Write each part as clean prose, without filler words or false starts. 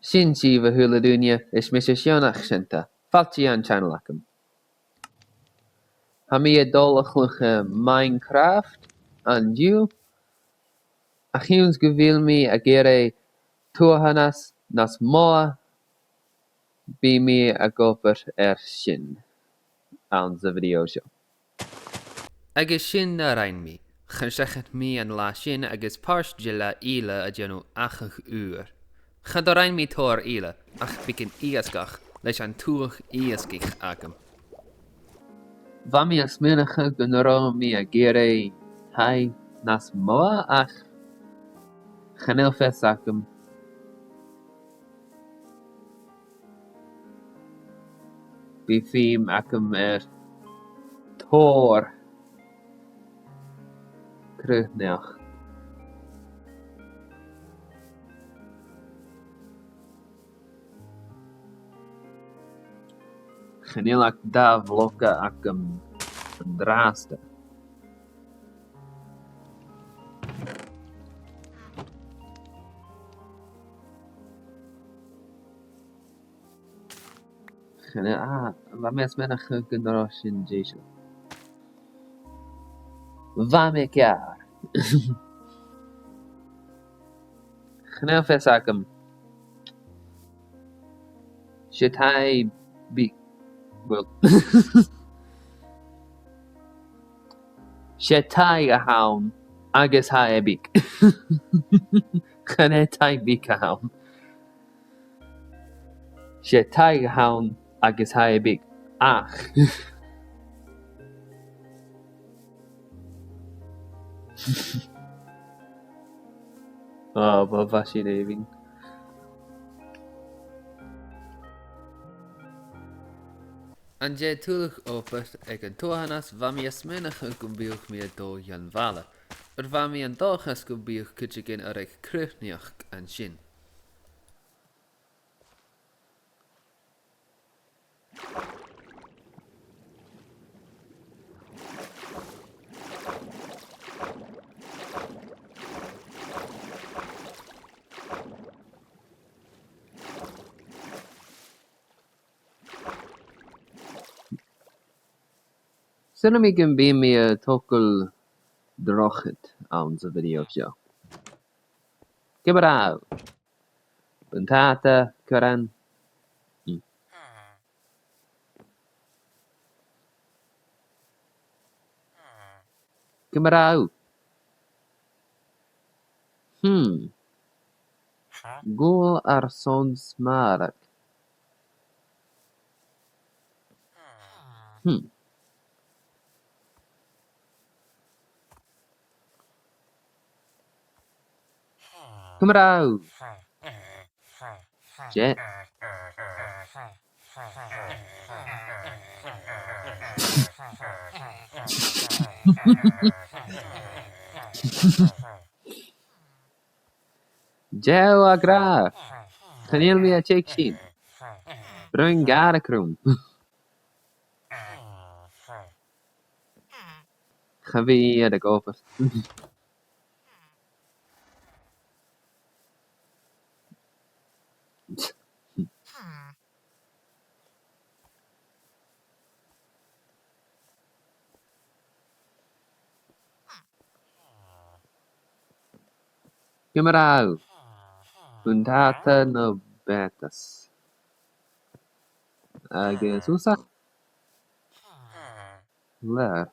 Sin siomh a thula dúine is mis shàmhach sinnta, fáilte an channel agam. Ha mi dólacha Minecraft an diú, a chiúns go bhfuil mi a gcéire tuaithinas nas móa bí mi a gcópar sin an sa bhideo seo. Agus sin na rain mi, chun mi an lá sin agus páirt gile Eile a déanú Achadh uair. Chun do rain mi tòrr Eile ach bicin íascach leis an tuach íascich agam. Bha mi as minacha go nórá mi a gcéire hai nas móa ach chanel fes agam. Bí fím agam tòrr cruthneach. Chanelach da vloka agam an dráasta. Bha mi as minacha go nórá sin déisio. Bha mi cear. Chanel fes agam. Shitai bí... Well... Shitai a haun agus hai a bíc. Chanetai bíc a haun. Shitai a haun agus hai a bíc. Ach. Oh, but fascinating. An dé túlach ópart ag an tuaithinas bha mi as minacha go bíoch mi a dó an bhela. Bha mi an dóchas go bíoch cuite gin ar ag cruthneach an sin. Sinna mi gin bí mi a tócail drochid an sa bhideo seo. Give it out. Buntata, Coran. Give it out. Gól airson shàmhach. Come out. Jet. Joe Achadh. Chanel mi a check sin. Brun gara krum. Chavi a de gofas. Camarau. Buntata no betas. Agus usach. Ler.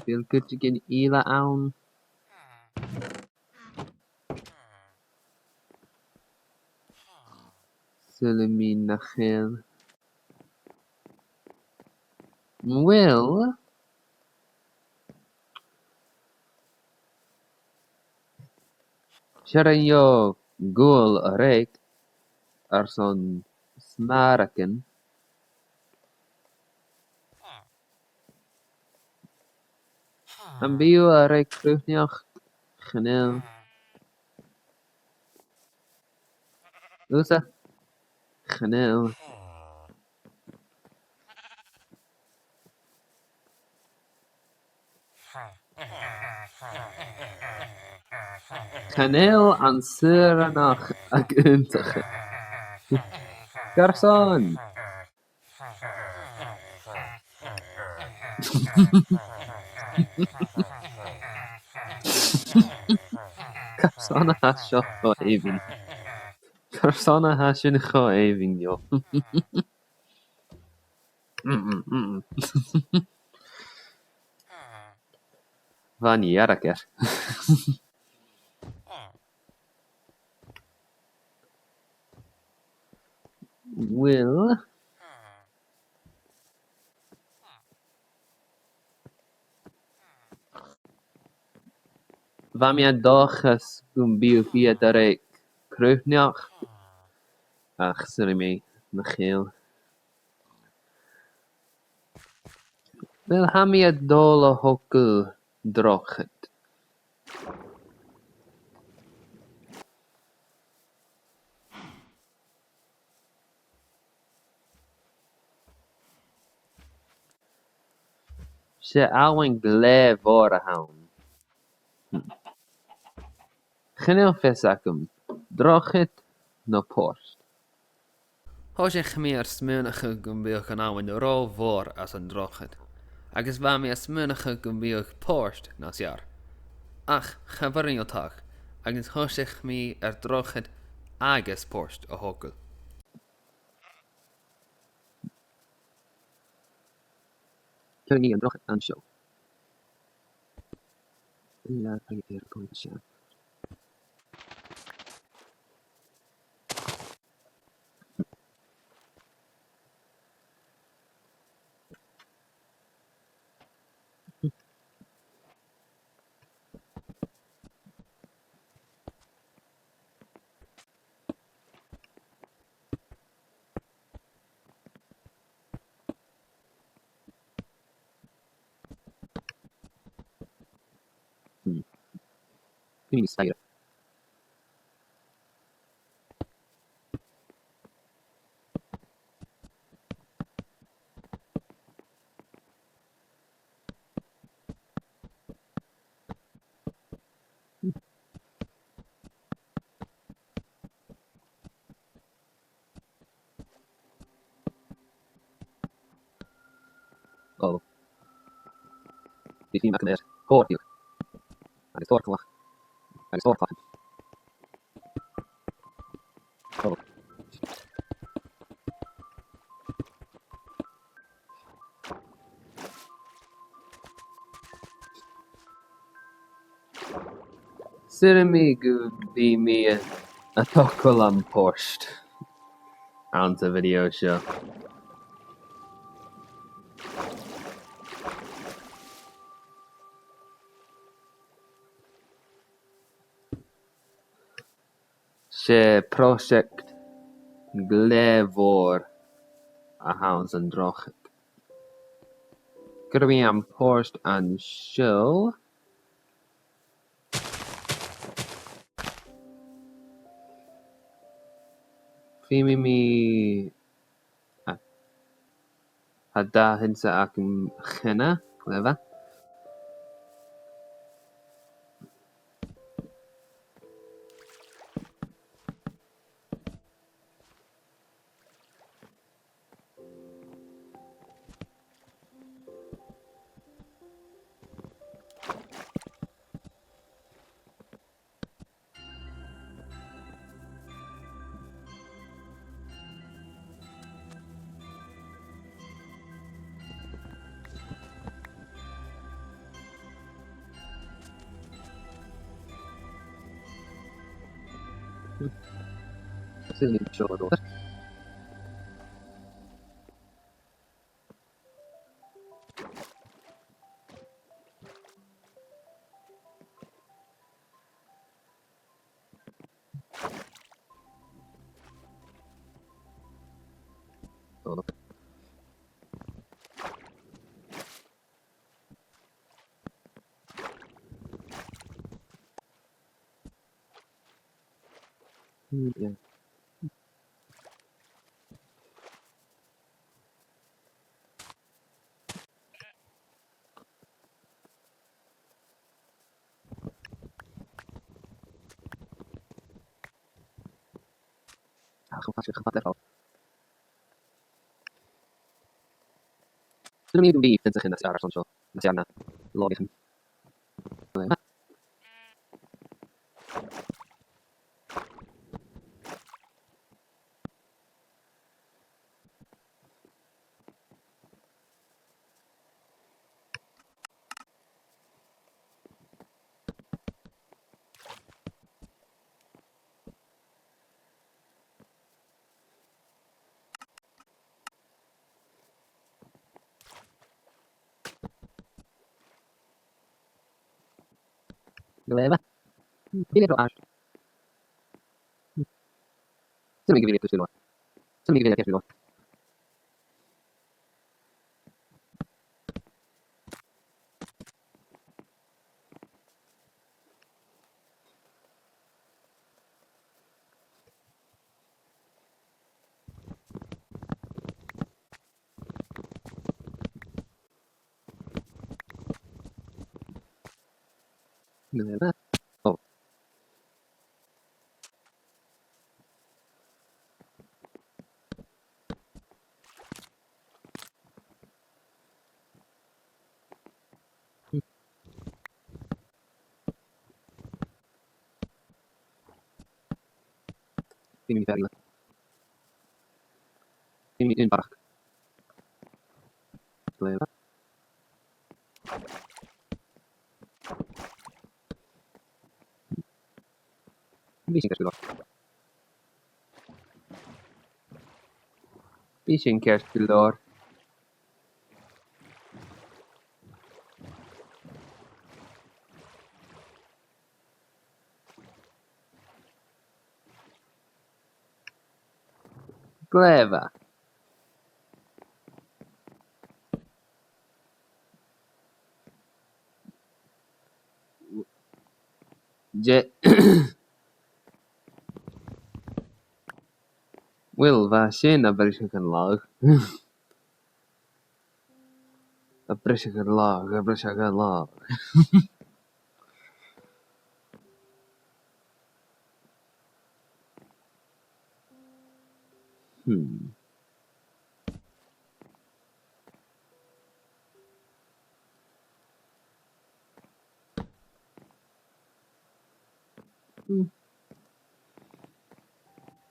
Feel good to get Eile awn. Sylwi nachel. Well, siaran yo gôl a reg airson shàmhach. An bíú a reg cruthneach chanel. Usa chanel. Chanel an suranach ag iontacha. Garson! Garson a hasio cho éivin. Garson a hasin cho éivin, jo. Van jaraker. Will... Van mi dochas gwn biw fi dar e crwfniach. Ach, sorry mi, na chil. Wel, ha mi dol o hogl drochet. Se awen glef o'r a hawn. Chynel ffesacum, drochet no post. Hoes ik meer smynige gumbeog an awen ro voor as an drochet. Agus va mi a smynige gumbeog post nas jaar. Ach, chafarin o tag. Agus hoes ik mi drochet agus post o hogel. Kyn ni yn drochet an sio. Eile i'r pwysau. Kyn ni stair. Oh. Di fi mac yn hor hiw. Agus tòrr clach. Agus tòrr clach. Oh. Sy'n mi gwy mi a tocol am post. Ant y fideo sio. Se pròiseactan glefór a hawn yn drochet. Gyda fi am post an sio. Fi mi a da hynsa ac yn chyna, glefa. Sy'n ni'n siŵr o. Yeah. Sylwm i ddim byd yn sychu nes airson sio. Nes i arna. Log i chi. Gleva. Bile ro ast. Sylwm i gyfeiriad cwestiwn o. Sylwm i gyfeiriad cwestiwn o. Gleva. O. Ddim i ferle. Ddim i un barach. Gleva. Bisyn cers gylor. Bisyn cers gylor. Gleva. Je. Wil va sin a pròiseactan log. A pròiseactan log, a pròiseactan log.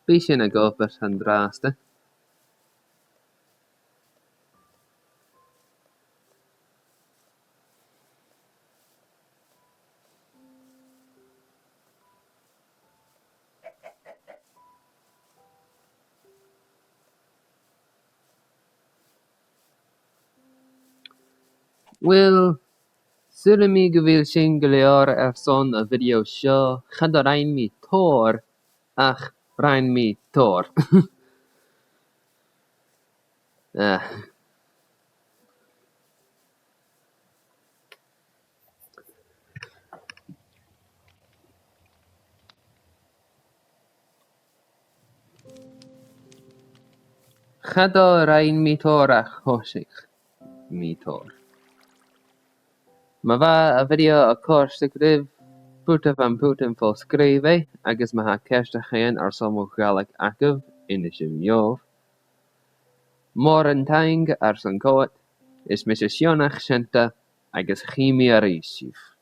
Bisyn a gofers an draste. Wel, sylwm i gyfeir sy'n gyleor airson a bhideo sio. Chad o rhain mi tòrr. Ach, rhain mi tòrr. Chad o rhain mi tòrr ach hosich mi tòrr. Mae fa a fideo a cwrs y gryf pwtaf am pwtaf ffos sgrifau agus mae ha cest a chyn ar shàmhach gaelig Achadh in y shàmhach. Mor yn taing ar son coet is mis y shàmhach sienta agus chimi ar eisif.